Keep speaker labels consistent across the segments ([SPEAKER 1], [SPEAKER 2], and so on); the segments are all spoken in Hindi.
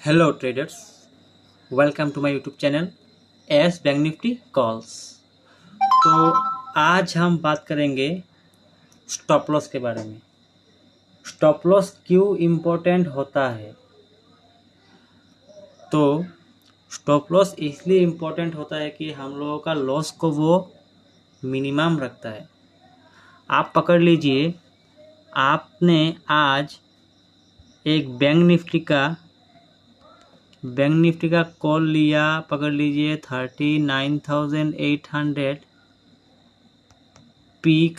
[SPEAKER 1] Hello traders, welcome to my YouTube channel Yes Bank Nifty calls. तो आज हम बात करेंगे स्टॉप लॉस के बारे में। स्टॉप लॉस क्यों इम्पोर्टेंट होता है? तो स्टॉप लॉस इसलिए इम्पोर्टेंट होता है कि हम लोगों का लॉस को वो मिनिमम रखता है। आप पकड़ लीजिए, आपने आज एक बैंक निफ्टी का कॉल लिया, पकड़ लीजिए 39,800 पी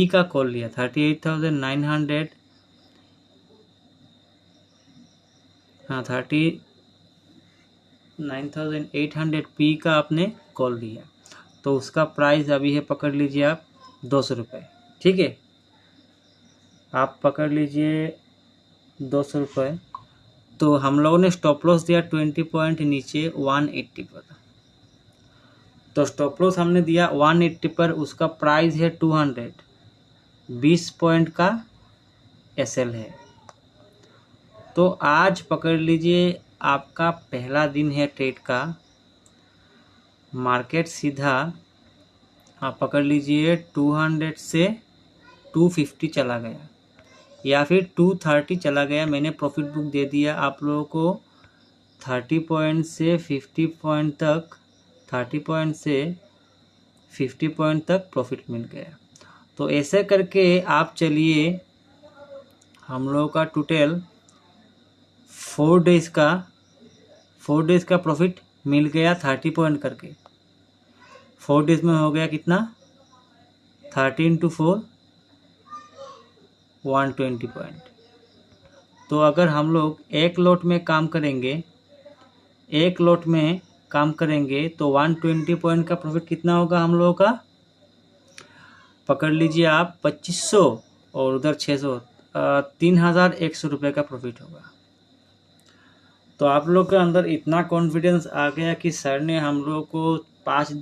[SPEAKER 1] का कॉल लिया, 38,900, हाँ 39,800 पी का आपने कॉल लिया। तो उसका प्राइस अभी है, पकड़ लीजिए आप 200 रुपये। ठीक है, आप पकड़ लीजिए 200 रुपये। तो हम लोगों ने स्टॉप लॉस दिया 20 पॉइंट नीचे 180 पर। तो स्टॉप लॉस हमने दिया 180 पर, उसका प्राइस है 200, 20 पॉइंट का एसएल है। तो आज पकड़ लीजिए आपका पहला दिन है ट्रेड का। मार्केट सीधा आप पकड़ लीजिए 200 से 250 चला गया या फिर 230 चला गया। मैंने प्रॉफिट बुक दे दिया आप लोगों को 30 पॉइंट से 50 पॉइंट तक, 30 पॉइंट से 50 पॉइंट तक प्रॉफिट मिल गया। तो ऐसे करके आप चलिए, हम लोगों का टोटल 4 डेज़ का प्रॉफिट मिल गया 30 पॉइंट करके। 4 डेज़ में हो गया कितना? 30 × 4 120 पॉइंट। तो अगर हम लोग एक लॉट में काम करेंगे तो 120 पॉइंट का प्रॉफिट कितना होगा हम लोगों का? पकड़ लीजिए आप 2500 और उधर 600, 3,100 रुपये का प्रॉफिट होगा। तो आप लोग के अंदर इतना कॉन्फिडेंस आ गया कि सर ने हम लोगों को 4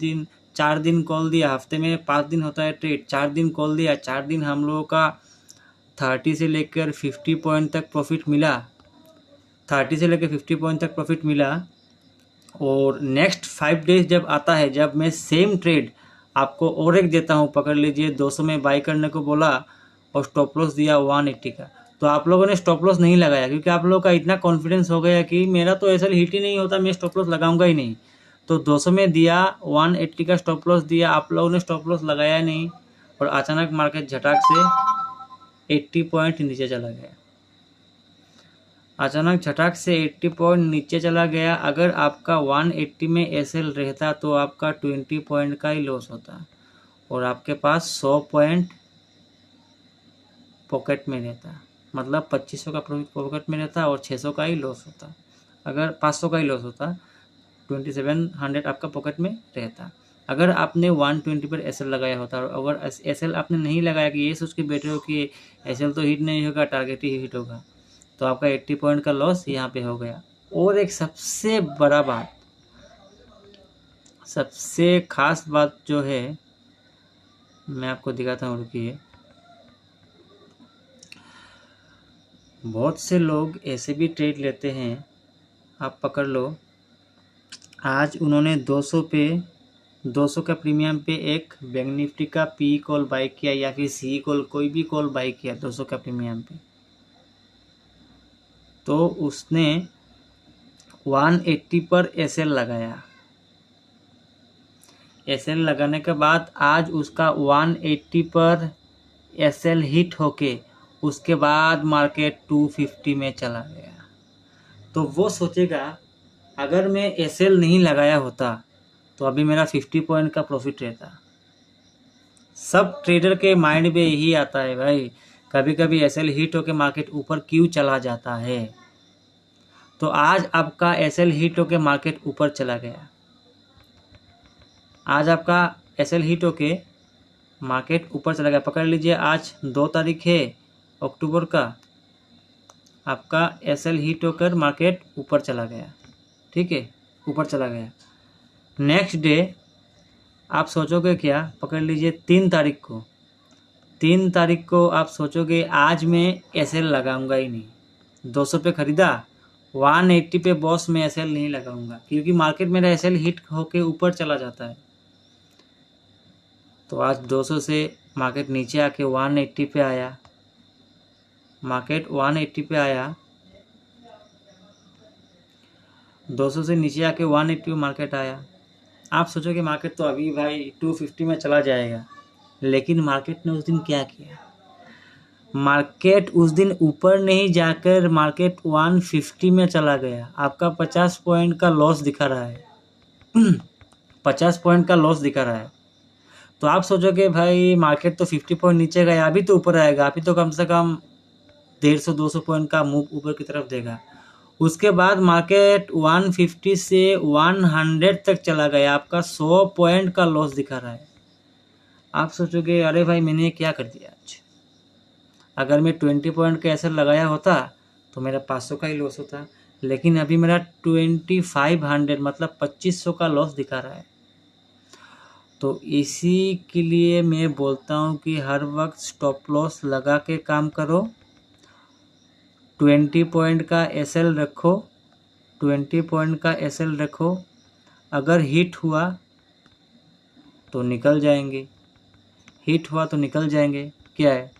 [SPEAKER 1] दिन कॉल दिया। हफ्ते में 5 दिन होता है ट्रेड, 4 दिन कॉल दिया, 4 दिन हम लोगों का 30 से लेकर 50 पॉइंट तक प्रॉफिट मिला। 30 से लेकर 50 पॉइंट तक प्रॉफिट मिला। और नेक्स्ट 5 डेज जब आता है, जब मैं सेम ट्रेड आपको और एक देता हूँ, पकड़ लीजिए 200 में बाई करने को बोला और स्टॉप लॉस दिया 180 का, तो आप लोगों ने स्टॉप लॉस नहीं लगाया क्योंकि आप लोगों का इतना कॉन्फिडेंस हो गया कि मेरा तो ऐसा हिट ही नहीं होता, मैं स्टॉप लॉस लगाऊंगा ही नहीं। तो 200 में दिया, 180 का स्टॉप लॉस दिया, आप लोगों ने स्टॉप लॉस लगाया नहीं और अचानक मार्केट झटाक से 80 पॉइंट नीचे चला गया। अचानक झटाक से 80 पॉइंट नीचे चला गया। अगर आपका 180 में एसएल रहता तो आपका 20 पॉइंट का ही लॉस होता और आपके पास 100 पॉइंट पॉकेट में रहता। मतलब 2500 का प्रॉफिट पॉकेट में रहता और 600 का ही लॉस होता। अगर 500 का ही लॉस होता, 2700 आपका पॉकेट में रहता। अगर आपने 120 पर एसएल लगाया होता और अगर एसएल आपने नहीं लगाया कि ये सोच के बैठे हो कि एसएल तो हिट नहीं होगा, टारगेट ही हिट होगा, तो आपका 80 पॉइंट का लॉस यहाँ पे हो गया। और एक सबसे बड़ा बात, सबसे खास बात जो है, मैं आपको दिखाता हूँ, रुकिए। बहुत से लोग ऐसे भी ट्रेड लेते हैं, आप पकड़ लो, आज उन्होंने 200 का प्रीमियम पे एक बैंक निफ्टी का पी कॉल बाई किया या फिर सी कॉल, कोई भी कॉल बाई किया 200 का प्रीमियम पे, तो उसने 180 पर एसएल लगाया। एसएल लगाने के बाद आज उसका 180 पर एसएल हिट होके उसके बाद मार्केट 250 में चला गया। तो वो सोचेगा अगर मैं एसएल नहीं लगाया होता तो अभी मेरा 50 पॉइंट का प्रॉफिट रहता। सब ट्रेडर के माइंड में यही आता है भाई, कभी कभी एसएल हिट होके मार्केट ऊपर क्यों चला जाता है। तो आज आपका एसएल हिट होके मार्केट ऊपर चला गया। आज आपका एसएल हिट होके मार्केट ऊपर चला गया। पकड़ लीजिए आज 2 तारीख है अक्टूबर का, आपका एसएल हिट होकर मार्केट ऊपर चला गया। ठीक है, ऊपर चला गया। नेक्स्ट डे आप सोचोगे क्या? पकड़ लीजिए 3 तारीख को आप सोचोगे आज मैं एसएल लगाऊंगा ही नहीं, 200 पे खरीदा, 180 पे बॉस मैं एसएल नहीं लगाऊंगा, क्योंकि मार्केट मेरा एसएल हिट होके ऊपर चला जाता है। तो आज 200 से मार्केट नीचे आके 180 पे आया, मार्केट 180 पे आया, 200 से नीचे आके 180 पे मार्केट आया। आप सोचो कि मार्केट तो अभी भाई 250 में चला जाएगा, लेकिन मार्केट ने उस दिन क्या किया? मार्केट उस दिन ऊपर नहीं जाकर मार्केट 150 में चला गया। आपका 50 पॉइंट का लॉस दिखा रहा है 50 पॉइंट का लॉस दिखा रहा है। तो आप सोचोगे भाई मार्केट तो 50 पॉइंट नीचे गया, अभी तो ऊपर आएगा, अभी तो कम से कम 150-200 पॉइंट का मूव ऊपर की तरफ देगा। उसके बाद मार्केट 150 से 100 तक चला गया, आपका 100 पॉइंट का लॉस दिखा रहा है। आप सोचोगे अरे भाई मैंने क्या कर दिया आज? अगर मैं 20 पॉइंट का ऐसा लगाया होता तो मेरा 500 का ही लॉस होता, लेकिन अभी मेरा 2500 मतलब 2500 का लॉस दिखा रहा है। तो इसी के लिए मैं बोलता हूँ कि हर वक्त स्टॉप लॉस लगा के काम करो। 20 पॉइंट का एसएल रखो, 20 पॉइंट का एसएल रखो। अगर हिट हुआ तो निकल जाएंगे, हिट हुआ तो निकल जाएंगे। क्या है,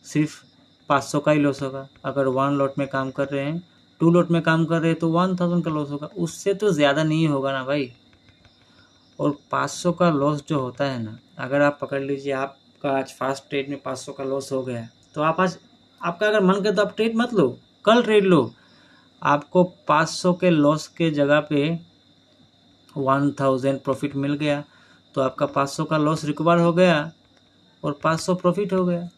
[SPEAKER 1] सिर्फ 500 का ही लॉस होगा। अगर 1 लॉट में काम कर रहे हैं, 2 लॉट में काम कर रहे हैं तो 1000 का लॉस होगा, उससे तो ज़्यादा नहीं होगा ना भाई। और 500 का लॉस जो होता है ना, अगर आप पकड़ लीजिए आपका आज फास्ट ट्रेड में 500 का लॉस हो गया, तो आप आज आपका अगर मन करे तो आप ट्रेड मत लो, कल ट्रेड लो। आपको 500 के लॉस के जगह पे 1000 प्रॉफिट मिल गया, तो आपका 500 का लॉस रिकवर हो गया और 500 प्रॉफिट हो गया।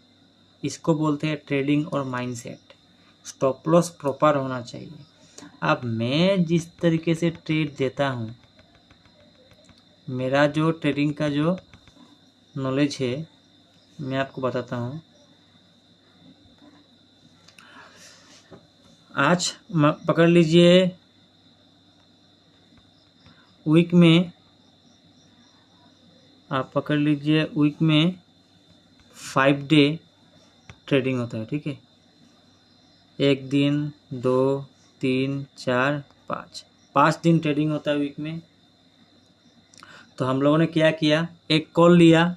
[SPEAKER 1] इसको बोलते हैं ट्रेडिंग और माइंडसेट। स्टॉप लॉस प्रॉपर होना चाहिए। अब मैं जिस तरीके से ट्रेड देता हूँ, मेरा जो ट्रेडिंग का जो नॉलेज है मैं आपको बताता हूँ। आज पकड़ लीजिए वीक में, आप पकड़ लीजिए वीक में 5 डे ट्रेडिंग होता है, ठीक है। 1 दिन, 2, 3, 4, 5 दिन ट्रेडिंग होता है वीक में। तो हम लोगों ने क्या किया, एक कॉल लिया,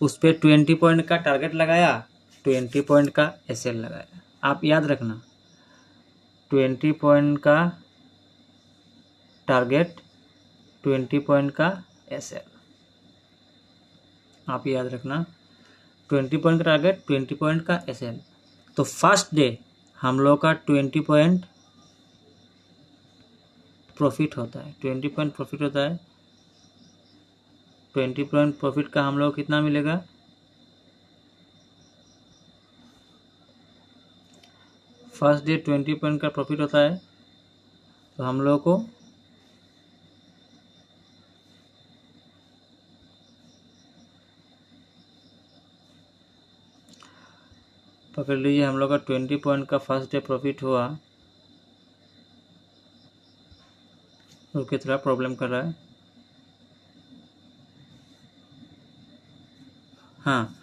[SPEAKER 1] उस पर 20 पॉइंट का टारगेट लगाया, 20 पॉइंट का एसएल लगाया। आप याद रखना, 20 पॉइंट का टारगेट, 20 पॉइंट का एसएल। आप याद रखना, 20 पॉइंट का टारगेट, 20 पॉइंट का एसएल। तो फर्स्ट डे हम लोग का 20 पॉइंट प्रॉफिट होता है, 20 पॉइंट प्रॉफिट होता है। 20 पॉइंट प्रॉफिट का हम लोग कितना मिलेगा, फर्स्ट डे 20 पॉइंट का प्रॉफिट होता है। तो हम लोग को पकड़ लीजिए, हम लोग का 20 पॉइंट का फर्स्ट डे प्रॉफिट हुआ। उसकी तरह प्रॉब्लम कर रहा है। हाँ,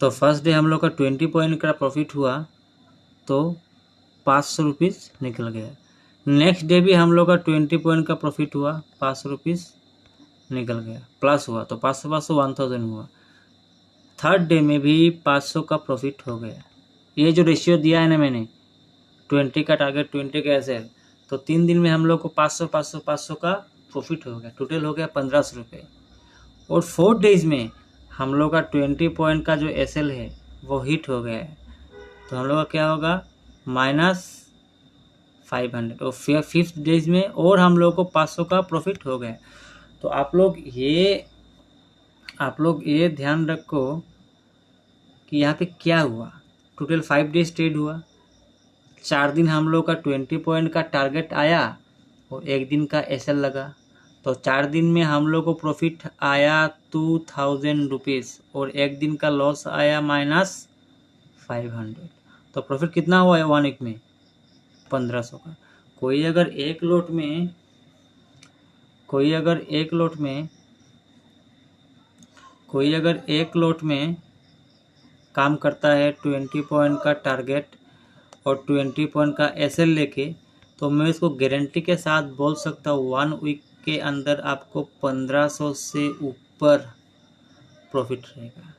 [SPEAKER 1] तो फर्स्ट डे हम लोग का 20 पॉइंट का प्रॉफिट हुआ, तो 500 रुपीज़ निकल गया। नेक्स्ट डे भी हम लोग का 20 पॉइंट का प्रॉफिट हुआ, 500 रुपीज़ निकल गया, प्लस हुआ, तो 500 1000 हुआ। थर्ड डे में भी 500 का प्रॉफिट हो गया। ये जो रेशियो दिया है ना मैंने, 20 का टारगेट, 20 का एसएल, तो 3 दिन में हम लोग को 500 का प्रॉफिट हो गया, टोटल हो गया 1500 रुपये। और 4 डेज में हम लोग का 20 पॉइंट का जो एसएल है वो हिट हो गया है, तो हम लोग का क्या होगा, -500। और 5th डेज में और हम लोग को 500 का प्रॉफिट हो गया। तो आप लोग ये ध्यान रखो कि यहाँ पे क्या हुआ। टोटल 5 डेज ट्रेड हुआ, 4 दिन हम लोग का 20 पॉइंट का टारगेट आया और 1 दिन का एसएल लगा, तो 4 दिन में हम लोग को प्रॉफिट आया 2000 रुपीज़ और 1 दिन का लॉस आया -500। तो प्रॉफिट कितना हुआ है 1 वीक में, 1500 का। कोई अगर एक लोट में काम करता है 20 पॉइंट का टारगेट और 20 पॉइंट का एसएल लेके, तो मैं इसको गारंटी के साथ बोल सकता हूँ 1 वीक के अंदर आपको 1500 से ऊपर प्रॉफिट रहेगा।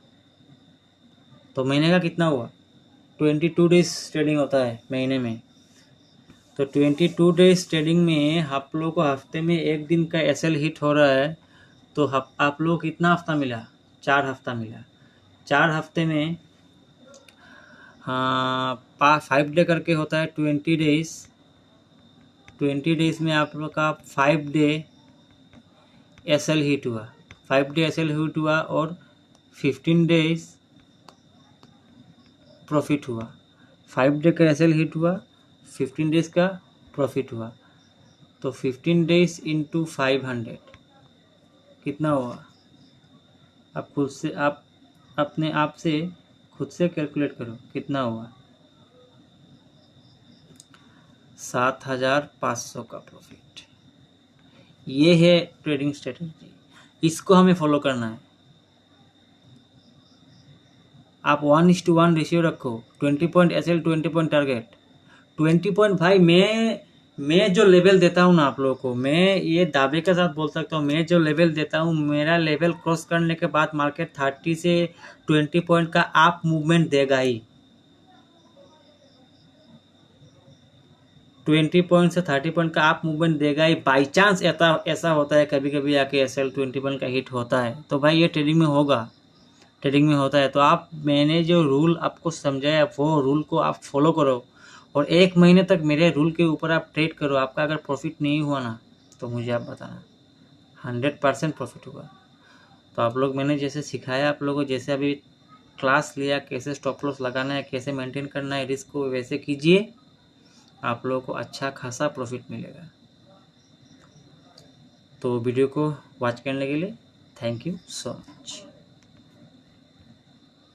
[SPEAKER 1] तो महीने का कितना हुआ? 22 डेज ट्रेडिंग होता है महीने में, तो 22 डेज ट्रेडिंग में आप लोगों को हफ्ते में एक दिन का एसएल हिट हो रहा है, तो आप लोगों को कितना हफ्ता मिला? 4 हफ्ता मिला। 4 हफ्ते में हाँ 5 डे करके होता है 20 डेज। 20 डेज में आप लोग का 5 डे एसएल हिट हुआ, 5 डे एसएल हिट हुआ और 15 डेज प्रॉफिट हुआ। 5 डे का एसएल हिट हुआ, 15 डेज का प्रॉफिट हुआ, तो 15 डेज इंटू 500 कितना हुआ? आप खुद से आप अपने आप से खुद से कैलकुलेट करो कितना हुआ। 7500 का प्रॉफिट। ये है ट्रेडिंग स्ट्रेटजी, इसको हमें फॉलो करना है। आप 1:1 रेशियो रखो, 20 point SL 20 point target. 20 point भाई मैं जो लेवल देता हूँ ना आप लोगों को, मैं ये दावे के साथ बोल सकता हूँ, मैं जो लेवल देता हूँ, मेरा लेवल क्रॉस करने के बाद मार्केट 30 से 20 पॉइंट का अप मूवमेंट देगा ही। 20 पॉइंट से 30 पॉइंट का अप मूवमेंट देगा ही। बाई चांस ऐसा होता है कभी कभी आके एसएल 20 पॉइंट का हिट होता है, तो भाई ये ट्रेडिंग में होगा, ट्रेडिंग में होता है। तो मैंने जो रूल आपको समझाया वो रूल को आप फॉलो करो, और 1 महीने तक मेरे रूल के ऊपर आप ट्रेड करो। आपका अगर प्रॉफिट नहीं हुआ ना, तो मुझे आप बताना, 100% प्रॉफिट हुआ। तो आप लोग, मैंने जैसे सिखाया आप लोगों को, जैसे अभी क्लास लिया, कैसे स्टॉप लॉस लगाना है, कैसे मेंटेन करना है रिस्क को, वैसे कीजिए, आप लोगों को अच्छा खासा प्रॉफिट मिलेगा। तो वीडियो को वॉच करने के लिए थैंक यू सो मच।